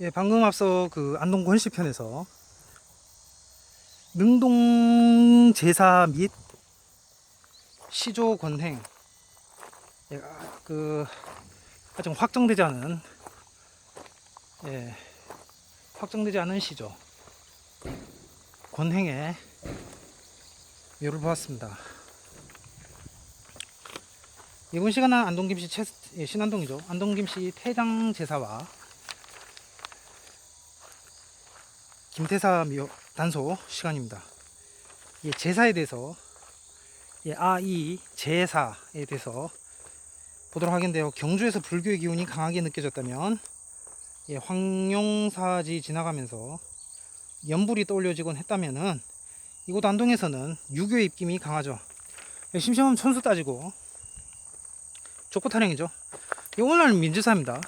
예, 방금 앞서 그 안동 권씨 편에서 능동 제사 및 시조 권행, 예, 그 아직 예, 확정되지 않은 시조 권행의 묘를 보았습니다. 이번 시간은 안동 김씨 신안동이죠. 안동 김씨 태장 제사와 김태사 묘 단소 시간입니다. 예, 제사에 대해서 이 제사에 대해서 보도록 하겠는데요. 경주에서 불교의 기운이 강하게 느껴졌다면 황룡사지 지나가면서 연불이 떠올려지곤 했다면은 이곳 안동에서는 유교의 입김이 강하죠. 심심하면 천수 따지고 족보 타령이죠. 오늘날 민주사입니다.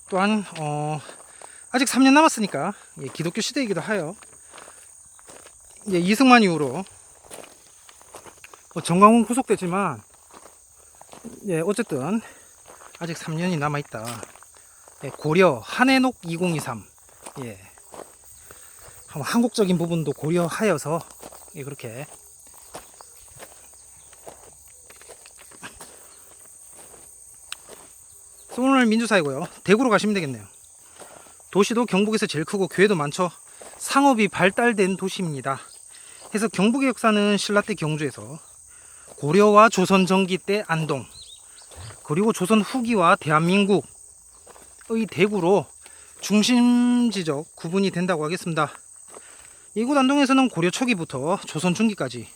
또한 아직 3년 남았으니까 기독교 시대이기도 하여 이승만 이후로 정광훈 구속되지만 어쨌든 아직 3년이 남아있다. 고려 한해녹 2023 한국적인 부분도 고려하여서 그렇게 오늘 민주사이고요. 대구로 가시면 되겠네요. 도시도 경북에서 제일 크고 교회도 많죠. 상업이 발달된 도시입니다. 그래서 경북의 역사는 신라 때 경주에서 고려와 조선 전기 때 안동, 그리고 조선 후기와 대한민국의 대구로 중심지적 구분이 된다고 하겠습니다. 이곳 안동에서는 고려 초기부터 조선 중기까지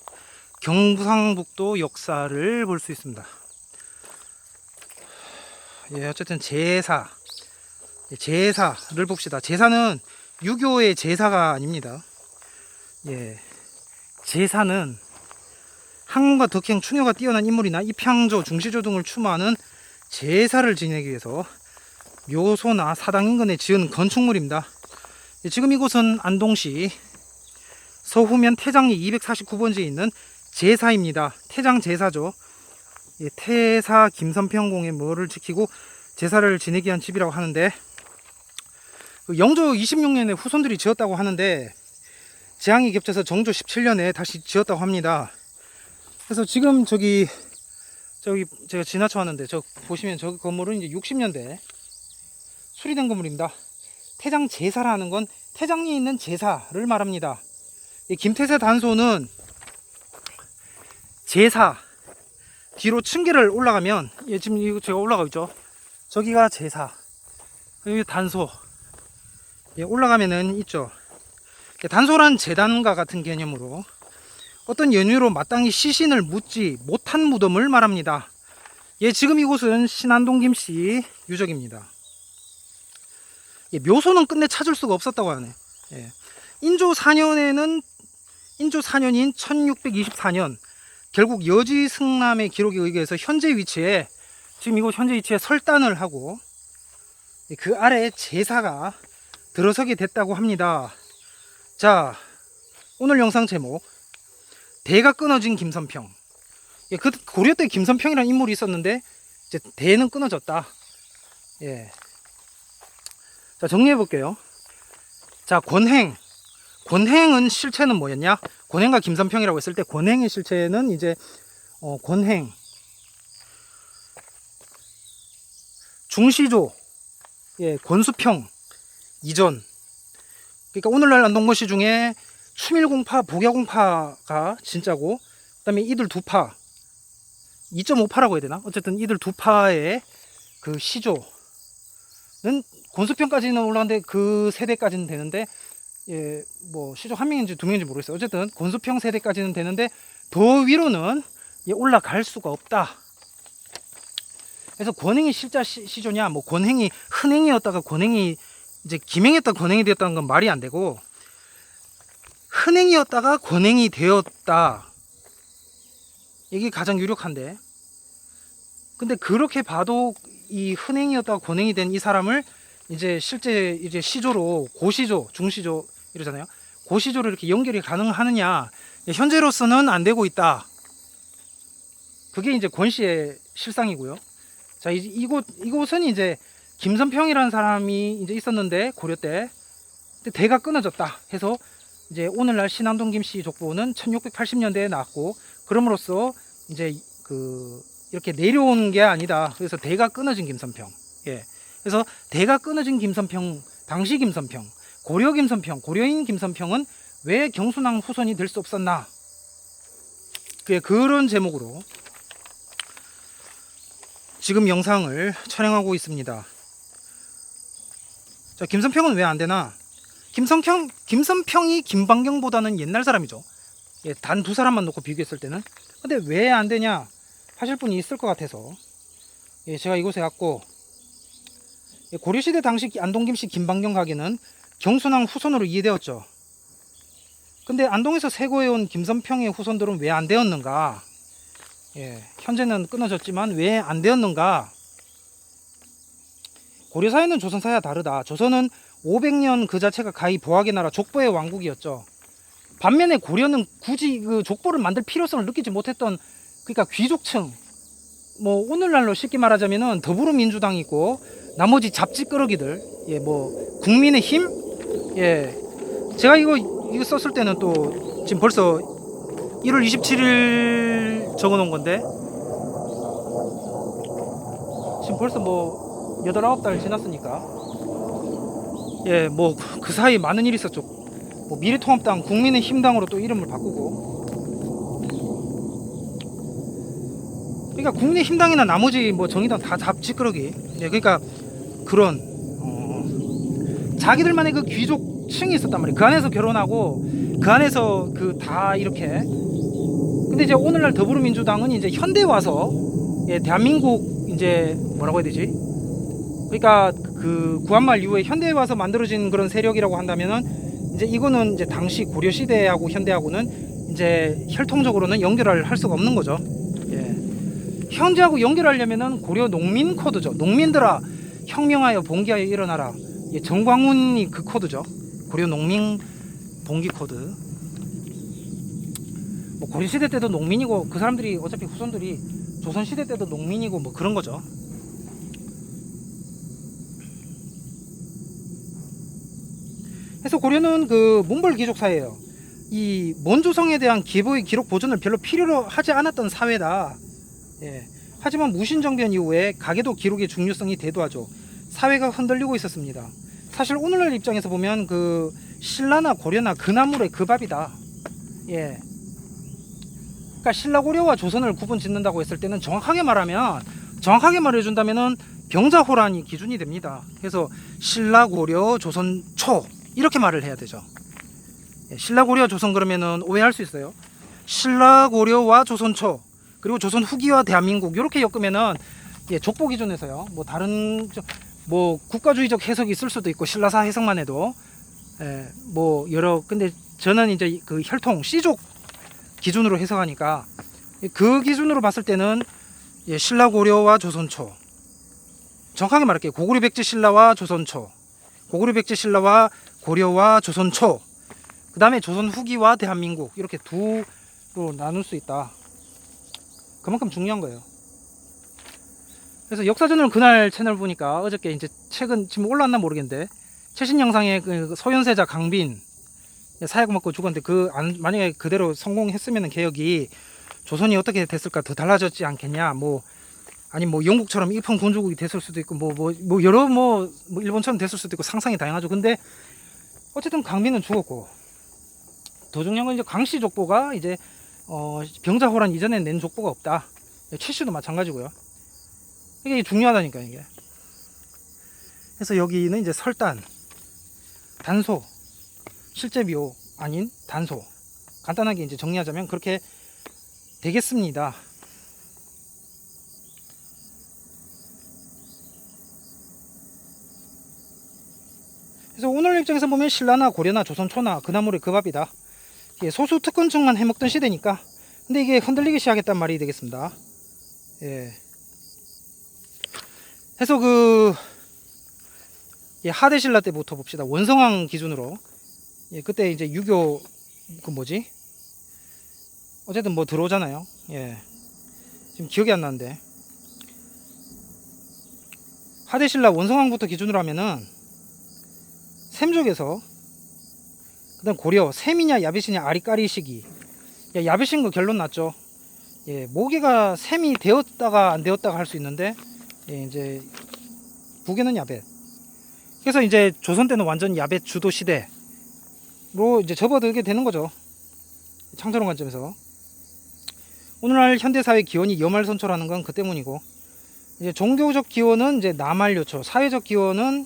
경상북도 역사를 볼 수 있습니다. 어쨌든 제사를 봅시다. 제사는 유교의 제사가 아닙니다. 제사는 학문과 덕행, 충효가 뛰어난 인물이나 입향조, 중시조 등을 추모하는 제사를 지내기 위해서 묘소나 사당 인근에 지은 건축물입니다. 지금 이곳은 안동시 서후면 태장리 249번지에 있는 제사입니다. 태장 제사죠. 태사 김선평공의 묘를 지키고 제사를 지내기 위한 집이라고 하는데, 영조 26년에 후손들이 지었다고 하는데 재앙이 겹쳐서 정조 17년에 다시 지었다고 합니다. 그래서 지금 저기 제가 지나쳐 왔는데 저 보시면 저 건물은 이제 60년대 수리된 건물입니다. 태장 제사라는 건 태장리에 있는 제사를 말합니다. 이 김태세 단소는 제사 뒤로 층계를 올라가면 지금 이거 제가 올라가고 있죠. 저기가 제사, 여기 단소. 올라가면은 있죠. 단소란 제단과 같은 개념으로 어떤 연유로 마땅히 시신을 묻지 못한 무덤을 말합니다. 지금 이곳은 신안동 김씨 유적입니다. 묘소는 끝내 찾을 수가 없었다고 하네요. 인조 4년인 1624년 결국 여지승남의 기록에 의해서 현재 위치에 설단을 하고 그 아래에 제사가 들어서게 됐다고 합니다. 자, 오늘 영상 제목 대가 끊어진 김선평. 그 고려 때 김선평이라는 인물이 있었는데 이제 대는 끊어졌다. 자, 정리해 볼게요. 자, 권행은 실체는 뭐였냐? 권행과 김선평이라고 했을 때 권행의 실체는 이제 권행 중시조 권수평 이전. 그러니까 오늘날 안동거시 중에 추밀공파, 복야공파가 진짜고, 그 다음에 이들 두 파 2.5파라고 해야 되나? 어쨌든 이들 두 파의 그 시조는 권수평까지는 올라갔는데 그 세대까지는 되는데 뭐 시조 한 명인지 두 명인지 모르겠어요. 어쨌든 권수평 세대까지는 되는데 더 위로는 올라갈 수가 없다. 그래서 권행이 실자 시조냐, 뭐 권행이 흔행이었다가 권행이 이제 김행했다 권행이 되었다는 건 말이 안 되고, 흔행이었다가 권행이 되었다, 이게 가장 유력한데, 근데 그렇게 봐도 이 흔행이었다가 권행이 된 이 사람을 이제 실제 이제 시조로 고시조, 중시조 이러잖아요. 고시조로 이렇게 연결이 가능하느냐? 현재로서는 안 되고 있다. 그게 이제 권씨의 실상이고요. 자, 이곳은 이제 김선평이라는 사람이 이제 있었는데 고려 때 근데 대가 끊어졌다 해서 이제 오늘날 신안동 김씨 족보는 1680년대에 나왔고 그럼으로써 이제 그 이렇게 내려온 게 아니다. 그래서 대가 끊어진 김선평. 예. 그래서 대가 끊어진 김선평, 당시 김선평, 고려 김선평, 고려인 김선평은 왜 경순왕 후손이 될 수 없었나? 그런 제목으로 지금 영상을 촬영하고 있습니다. 자, 김선평은 왜 안 되나? 김선평이 김방경보다는 옛날 사람이죠. 예, 단 두 사람만 놓고 비교했을 때는. 근데 왜 안 되냐 하실 분이 있을 것 같아서 예, 제가 이곳에 갔고 예, 고려시대 당시 안동김씨 김방경 가게는 경순왕 후손으로 이해되었죠. 근데 안동에서 세고해온 김선평의 후손들은 왜 안 되었는가? 예, 현재는 끊어졌지만 왜 안 되었는가? 고려사회는 조선사회와 다르다. 조선은 500년 그 자체가 가히 보학의 나라 족보의 왕국이었죠. 반면에 고려는 굳이 그 족보를 만들 필요성을 느끼지 못했던 그러니까 귀족층 뭐 오늘날로 쉽게 말하자면은 더불어민주당이 있고 나머지 잡지끄러기들 예 뭐 국민의힘 예 제가 이거 썼을 때는 또 지금 벌써 1월 27일 적어놓은 건데 지금 벌써 뭐 8, 9달 지났으니까 예 뭐 그 사이 많은 일이 있었죠. 뭐 미래통합당 국민의힘당으로 또 이름을 바꾸고 그러니까 국민의힘당이나 나머지 뭐 정의당 다 잡지끄러기 예 그러니까 그런 자기들만의 그 귀족층이 있었단 말이에요. 그 안에서 결혼하고 그 안에서 그 다 이렇게 근데 이제 오늘날 더불어민주당은 이제 현대에 와서 예, 대한민국 이제 뭐라고 해야 되지? 그러니까 그 구한말 이후에 현대에 와서 만들어진 그런 세력이라고 한다면은 이제 이거는 이제 당시 고려 시대하고 현대하고는 이제 혈통적으로는 연결을 할 수가 없는 거죠. 예. 현재하고 연결하려면은 고려 농민 코드죠. 농민들아 혁명하여 봉기하여 일어나라. 예, 정광훈이 그 코드죠. 고려 농민 봉기 코드. 뭐 고려 시대 때도 농민이고 그 사람들이 어차피 후손들이 조선 시대 때도 농민이고 뭐 그런 거죠. 그래서 고려는 그 문벌 귀족 사회예요. 이 먼조성에 대한 기부의 기록 보존을 별로 필요로 하지 않았던 사회다. 예. 하지만 무신정변 이후에 가계도 기록의 중요성이 대두하죠. 사회가 흔들리고 있었습니다. 사실 오늘날 입장에서 보면 그 신라나 고려나 그 나물의 그 밥이다. 예. 그러니까 신라 고려와 조선을 구분 짓는다고 했을 때는 정확하게 말해준다면은 병자호란이 기준이 됩니다. 그래서 신라 고려 조선 초 이렇게 말을 해야 되죠. 예. 신라 고려 조선 그러면은 오해할 수 있어요. 신라 고려와 조선 초 그리고 조선 후기와 대한민국 이렇게 엮으면은 예, 족보 기준에서요. 뭐 다른 뭐 국가주의적 해석이 있을 수도 있고 신라사 해석만 해도 예, 뭐 여러 근데 저는 이제 그 혈통 씨족 기준으로 해석하니까 그 기준으로 봤을 때는 예, 신라 고려와 조선초 정확하게 말할게요. 고구려 백제 신라와 조선초 고구려 백제 신라와 고려와 조선초 그 다음에 조선 후기와 대한민국 이렇게 두로 나눌 수 있다. 그만큼 중요한 거예요. 그래서 역사전을 그날 채널 보니까 어저께 이제 최근 지금 올라왔나 모르겠는데 최신 영상에 그 소현세자 강빈 사약 먹고 죽었는데 만약에 그대로 성공했으면 개혁이 조선이 어떻게 됐을까 더 달라졌지 않겠냐 뭐 아니 뭐 영국처럼 일평군주국이 됐을 수도 있고 뭐 여러 뭐 일본처럼 됐을 수도 있고 상상이 다양하죠. 근데 어쨌든 강빈은 죽었고 더 중요한 건 이제 광씨 족보가 이제 병자호란 이전에 낸 족보가 없다. 최씨도 마찬가지고요. 이게 중요하다니까 이게. 그래서 여기는 이제 설단, 단소, 실제 묘 아닌 단소. 간단하게 이제 정리하자면 그렇게 되겠습니다. 그래서 오늘 입장에서 보면 신라나 고려나 조선초나 그나물의 그 밥이다. 소수 특권층만 해먹던 시대니까. 근데 이게 흔들리기 시작했단 말이 되겠습니다. 예. 해서 하대신라 때부터 봅시다. 원성왕 기준으로. 예, 그때 이제 유교 어쨌든 뭐 들어오잖아요. 예. 지금 기억이 안 나는데. 하대신라 원성왕부터 기준으로 하면은 샘족에서, 그다음 고려 샘이냐 야벳이냐 아리까리 시기. 야벳인 거 결론 났죠. 예, 모계가 샘이 되었다가 안 되었다가 할 수 있는데, 예, 이제 북에는 야벳. 그래서 이제 조선 때는 완전 야벳 주도 시대로 이제 접어들게 되는 거죠. 창조론 관점에서. 오늘날 현대사회 기원이 여말선초라는 건 그 때문이고, 이제 종교적 기원은 이제 남할요초, 사회적 기원은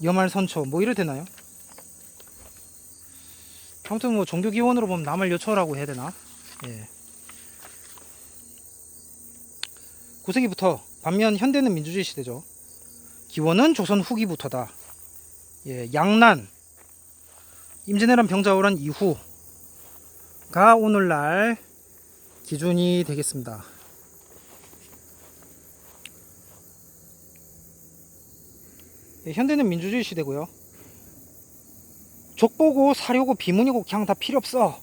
여말선초, 뭐 이래 되나요? 아무튼 뭐 종교 기원으로 보면 남할요초라고 해야 되나? 예. 9세기부터, 반면 현대는 민주주의 시대죠. 기원은 조선 후기부터다. 예, 양난, 임진왜란 병자호란 이후가 오늘날 기준이 되겠습니다. 예, 현대는 민주주의 시대고요. 족보고 사료고 비문이고 그냥 다 필요 없어.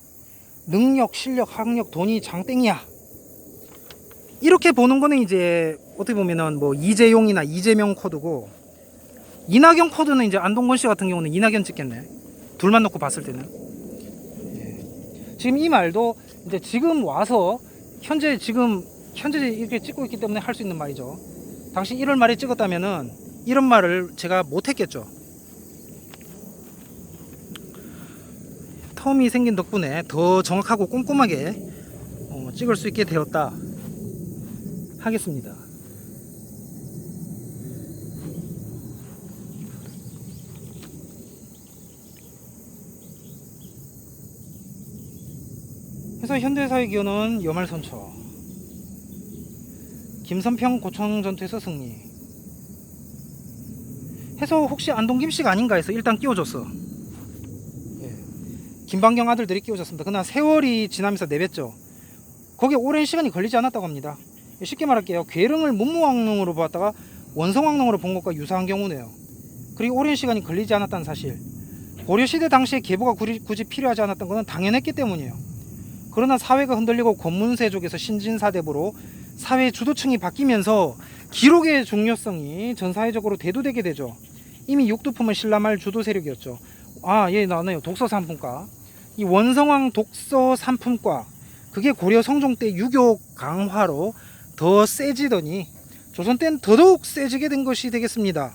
능력, 실력, 학력, 돈이 장땡이야. 이렇게 보는 거는 이제 어떻게 보면은 뭐 이재용이나 이재명 코드고, 이낙연 코드는 이제 안동건 씨 같은 경우는 이낙연 찍겠네. 둘만 놓고 봤을 때는. 예. 지금 이 말도 이제 지금 와서 현재 이렇게 찍고 있기 때문에 할 수 있는 말이죠. 당시 1월 말에 찍었다면은 이런 말을 제가 못했겠죠. 텀이 생긴 덕분에 더 정확하고 꼼꼼하게 찍을 수 있게 되었다 하겠습니다. 그래서 현대사의 기원은 여말선초, 김선평 고청전투에서 승리 해서 혹시 안동 김씨가 아닌가 해서 일단 끼워줬어. 예. 김방경 아들들이 끼워줬습니다. 그러나 세월이 지나면서 내뱉죠. 거기에 오랜 시간이 걸리지 않았다고 합니다. 쉽게 말할게요. 괴릉을 문무왕릉으로 보았다가 원성왕릉으로 본 것과 유사한 경우네요. 그리고 오랜 시간이 걸리지 않았다는 사실. 고려시대 당시에 계보가 굳이 필요하지 않았던 것은 당연했기 때문이에요. 그러나 사회가 흔들리고 권문세족에서 신진사대부로 사회 주도층이 바뀌면서 기록의 중요성이 전사회적으로 대두되게 되죠. 이미 육두품은 신라말 주도 세력이었죠. 예, 나왔네요. 독서 3품과. 이 원성왕 독서 3품과, 그게 고려 성종 때 유교 강화로 더 세지더니 조선 때는 더더욱 세지게 된 것이 되겠습니다.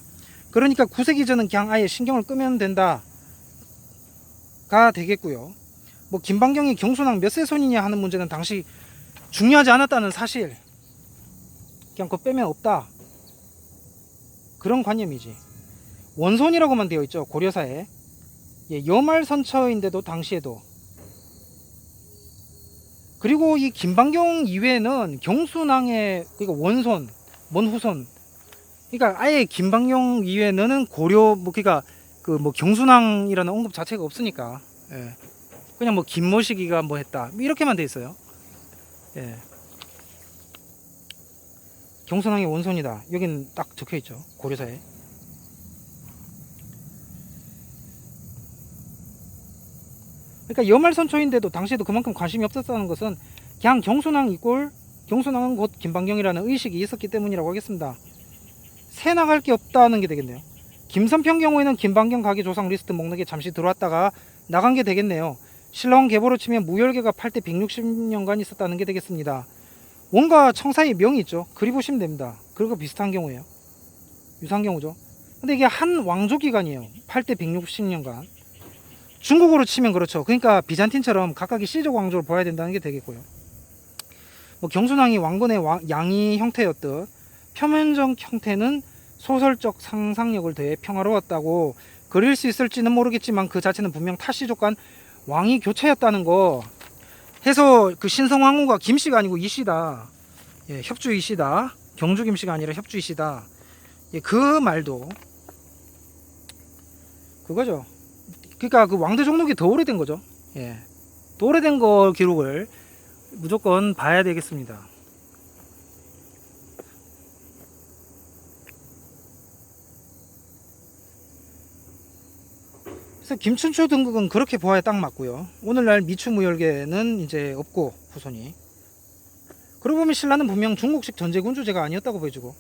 그러니까 9세기 전은 그냥 아예 신경을 끄면 된다가 되겠고요. 뭐 김방경이 경순왕 몇 세 손이냐 하는 문제는 당시 중요하지 않았다는 사실, 그냥 그거 빼면 없다, 그런 관념이지. 원손이라고만 되어 있죠, 고려사에. 예, 여말선처인데도 당시에도. 그리고 이 김방경 이외에는 경순왕의, 그러니까 원손, 먼후손, 그러니까 아예 김방경 이외에는 고려, 뭐 그러니까 그 뭐 경순왕이라는 언급 자체가 없으니까, 예. 그냥 뭐 김모시기가 뭐 했다, 이렇게만 돼 있어요. 예. 경순왕의 원손이다, 여기는 딱 적혀 있죠, 고려사에. 그러니까 여말선초인데도 당시에도 그만큼 관심이 없었다는 것은 그냥 경순왕 이꼴 경순왕은 곧 김방경이라는 의식이 있었기 때문이라고 하겠습니다. 새 나갈 게 없다는 게 되겠네요. 김선평 경우에는 김방경 가계 조상 리스트 목록에 잠시 들어왔다가 나간 게 되겠네요. 신라왕 계보로 치면 무열계가 8대 160년간 있었다는 게 되겠습니다. 원과 청사의 명이 있죠. 그리 보시면 됩니다. 그리고 비슷한 경우예요. 유사한 경우죠. 근데 이게 한 왕조 기간이에요. 8대 160년간. 중국으로 치면 그렇죠. 그러니까 비잔틴처럼 각각의 시족 왕조를 봐야 된다는 게 되겠고요. 뭐 경순왕이 왕건의 양이 형태였듯 표면적 형태는 소설적 상상력을 더해 평화로웠다고 그릴 수 있을지는 모르겠지만 그 자체는 분명 타시족 간 왕이 교체였다는 거 해서, 그 신성왕후가 김씨가 아니고 이씨다. 예, 협주 이씨다. 경주 김씨가 아니라 협주 이씨다. 예, 그 말도 그거죠. 그러니까 그 왕대 종록이 더 오래된 거죠. 예, 더 오래된 거 기록을 무조건 봐야 되겠습니다. 그래서 김춘추 등극은 그렇게 보아야 딱 맞고요. 오늘날 미추무열계는 이제 없고 후손이. 그러고 보면 신라는 분명 중국식 전제군주제가 아니었다고 보여주고,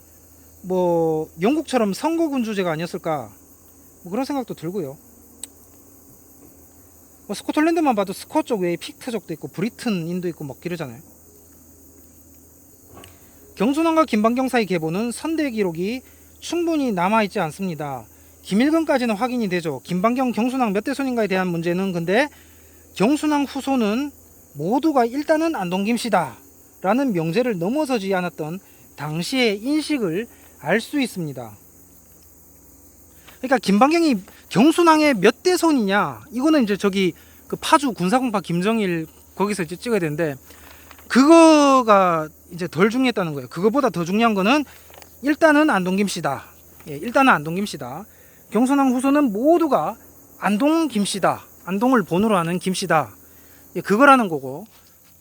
뭐 영국처럼 선거군주제가 아니었을까, 뭐 그런 생각도 들고요. 뭐 스코틀랜드만 봐도 스코쪽 외에 픽트족도 있고 브리튼인도 있고 막 이러잖아요. 경순왕과 김방경 사이 계보는 선대 기록이 충분히 남아있지 않습니다. 김일근까지는 확인이 되죠. 김방경, 경순왕 몇 대 손인가에 대한 문제는 근데 경순왕 후손은 모두가 일단은 안동 김씨다 라는 명제를 넘어서지 않았던 당시의 인식을 알 수 있습니다. 그러니까 김방경이 경순왕의 몇 대 손이냐, 이거는 이제 저기 그 파주 군사공파 김정일 거기서 이제 찍어야 되는데, 그거가 이제 덜 중요했다는 거예요. 그거보다 더 중요한 거는 일단은 안동 김씨다. 예, 일단은 안동 김씨다. 경순왕 후손은 모두가 안동 김씨다. 안동을 본으로 하는 김씨다. 예, 그거라는 거고,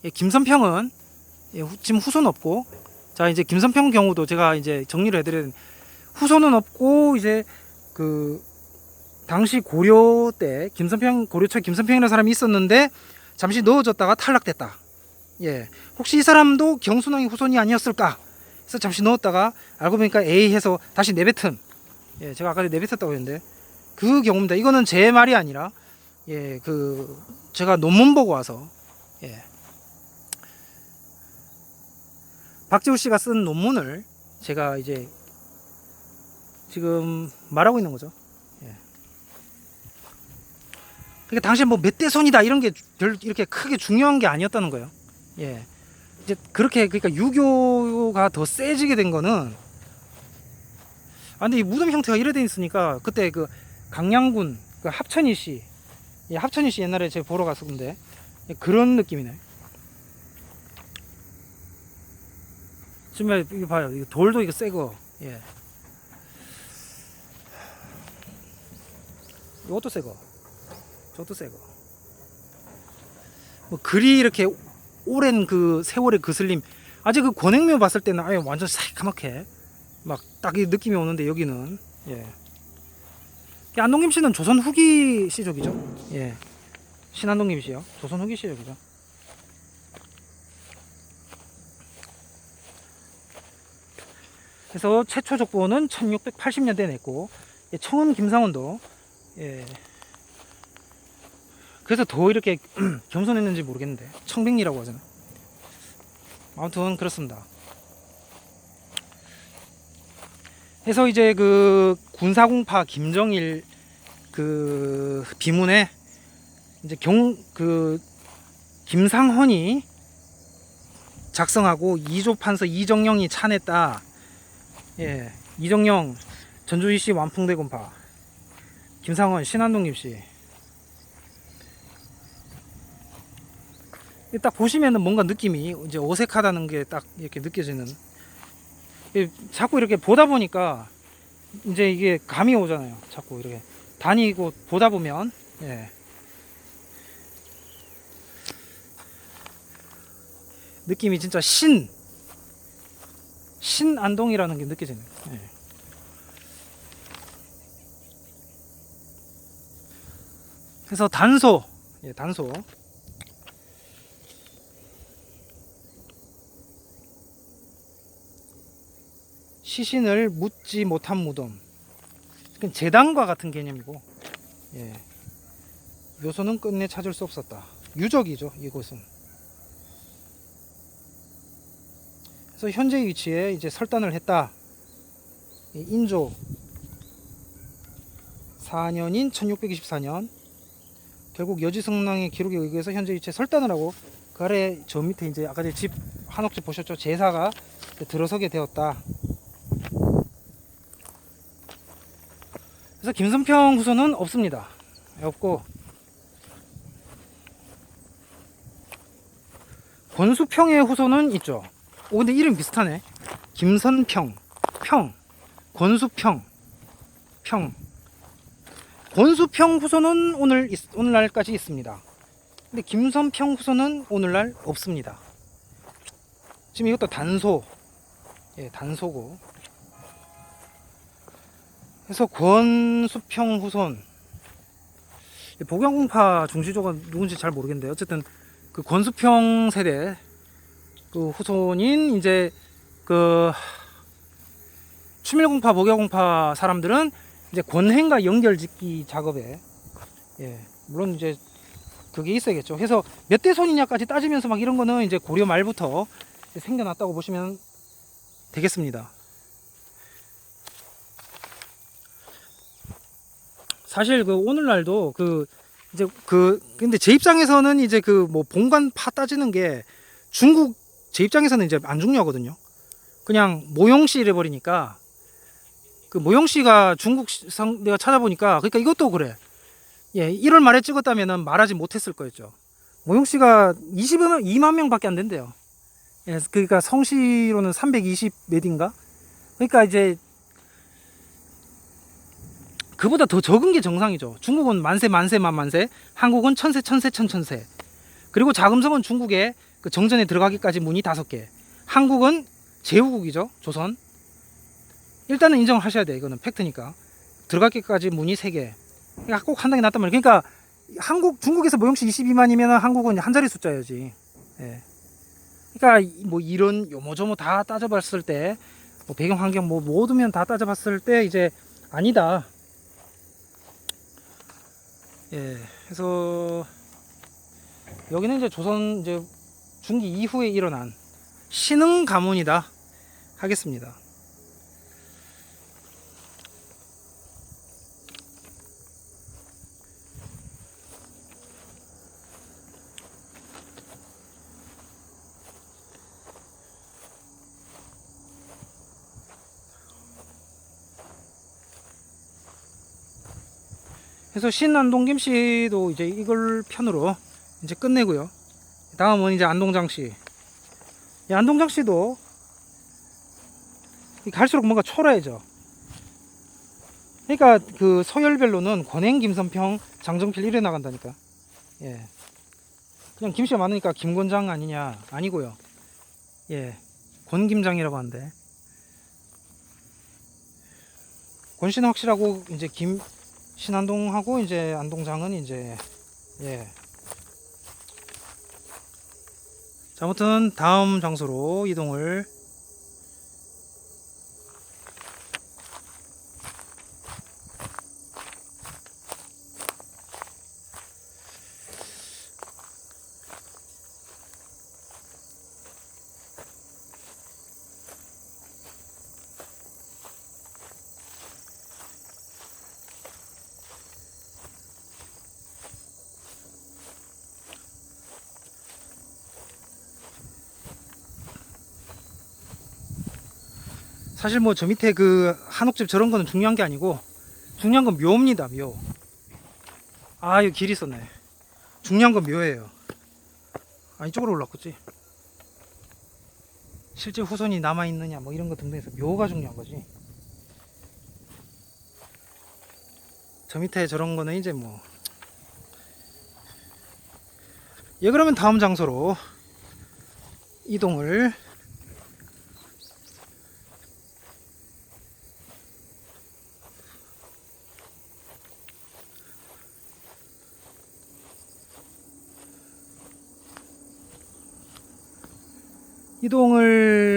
예, 김선평은 예, 지금 후손 없고, 자 이제 김선평 경우도 제가 이제 정리를 해드려야 되는, 후손은 없고 이제 그 당시 고려 때 김선평, 고려처 김선평이라는 사람이 있었는데 잠시 넣어졌다가 탈락됐다. 예, 혹시 이 사람도 경순왕의 후손이 아니었을까 해서 잠시 넣었다가 알고 보니까 A 해서 다시 내뱉은, 예, 제가 아까 내뱉었다고 했는데 그 경우입니다. 이거는 제 말이 아니라 예, 그 제가 논문 보고 와서, 예, 박재우 씨가 쓴 논문을 제가 이제 지금 말하고 있는 거죠. 예. 그러니까 당시에 뭐 몇 대 손이다 이런 게 별 이렇게 크게 중요한 게 아니었다는 거예요. 예. 이제 그렇게, 그러니까 유교가 더 세지게 된 거는, 근데 이 무덤 형태가 이래 돼 있으니까 그때 그 강양군 그 합천이 씨, 예, 합천이 씨 옛날에 제가 보러 갔었는데 예, 그런 느낌이네. 지금 이거 봐요. 이거 돌도 이거 새거. 예. 이것도 새거. 저것도 새거. 뭐 글이 이렇게 오랜 그 세월의 그슬림. 아직 그 권행묘 봤을 때는 아예 완전 새까맣게 막 딱 이 느낌이 오는데, 여기는 예. 안동 김씨는 조선 후기 시족이죠. 예. 신안동 김씨요. 조선 후기 시족이죠. 그래서 최초 족보는 1680년대에 냈고, 예, 청은 김상원도, 예, 그래서 더 이렇게 겸손했는지 모르겠는데 청백리라고 하잖아요. 아무튼 그렇습니다. 그래서 이제 그 군사공파 김정일 그 비문에 이제 그 김상헌이 작성하고 이조판서 이정영이 차냈다. 예, 이정영 전주이씨 완풍대군파, 김상헌 신안동 김씨. 딱 보시면은 뭔가 느낌이 이제 어색하다는 게 딱 이렇게 느껴지는. 자꾸 이렇게 보다 보니까 이제 이게 감이 오잖아요. 자꾸 이렇게 다니고 보다 보면, 예, 느낌이 진짜 신안동이라는 게 느껴지네요. 예. 그래서 단소, 예, 단소. 시신을 묻지 못한 무덤. 재단과 같은 개념이고, 예, 묘소는 끝내 찾을 수 없었다. 유적이죠, 이곳은. 그래서 현재 위치에 이제 설단을 했다. 인조 4년인 1624년 결국 여지성랑의 기록에 의해서 현재 위치에 설단을 하고, 그 아래 저 밑에 이제 아까 집 한옥집 보셨죠? 제사가 들어서게 되었다. 그래서 김선평 후손은 없습니다. 없고, 권수평의 후손은 있죠. 오, 근데 이름 비슷하네. 김선평, 평, 권수평, 평. 권수평 후손은 오늘날까지 있습니다. 근데 김선평 후손은 오늘날 없습니다. 지금 이것도 단소, 예, 단소고. 그래서 권수평 후손, 복양공파 중시조가 누군지 잘 모르겠는데, 어쨌든 그 권수평 세대 그 후손인 이제 그 추밀공파, 목야공파 사람들은 이제 권행과 연결짓기 작업에, 예, 물론 이제 그게 있어야겠죠. 그래서 몇 대 손이냐까지 따지면서 막 이런 거는 이제 고려 말부터 생겨났다고 보시면 되겠습니다. 사실 그 오늘날도 근데 제 입장에서는 이제 그 뭐 본관 파 따지는 게 중국 제 입장에서는 이제 안 중요하거든요. 그냥 모용씨 이래버리니까 그 모용씨가 중국상 내가 찾아보니까 그러니까 이것도 그래. 예, 1월 말에 찍었다면은 말하지 못했을 거였죠. 모용씨가 22만 명밖에 안 된대요. 예, 그러니까 성씨로는 320 몇인가? 그러니까 이제 그보다 더 적은 게 정상이죠. 중국은 만세, 한국은 천세. 그리고 자금성은 중국에 그 정전에 들어가기까지 문이 5개. 한국은 제후국이죠. 조선. 일단은 인정을 하셔야 돼. 이거는 팩트니까. 들어가기까지 문이 3개. 그러니까 꼭 한 단계 낫단 말이에요. 그러니까 중국에서 모용씨 22만이면 한국은 한 자리 숫자야지. 예. 그러니까 뭐 이런 요모조모 다 따져봤을 때, 뭐 배경 환경 뭐 모두면 다 따져봤을 때 이제 아니다. 예. 그래서 여기는 이제 조선 이제 중기 이후에 일어난 신흥 가문이다 하겠습니다. 그래서 신안동 김씨도 이제 이걸 편으로 이제 끝내고요. 다음은 이제 안동장 씨. 이 안동장 씨도 갈수록 뭔가 초라해져. 그러니까 그 서열별로는 권행, 김선평, 장정필 이래 나간다니까. 예. 그냥 김씨가 많으니까 김권장 아니냐? 아니고요. 예. 권김장이라고 하는데. 권씨는 확실하고 이제 신안동하고 이제 안동장은 이제, 예. 자, 아무튼 다음 장소로 이동을. 사실 뭐 저 밑에 그 한옥집 저런 거는 중요한 게 아니고 중요한 건 묘입니다. 묘. 아, 여기 길이 있었네. 중요한 건 묘예요. 아, 이쪽으로 올라갔지. 실제 후손이 남아있느냐 뭐 이런 거 등등해서 묘가 중요한 거지. 저 밑에 저런 거는 이제 뭐. 예, 그러면 다음 장소로 이동을.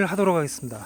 하도록 하겠습니다.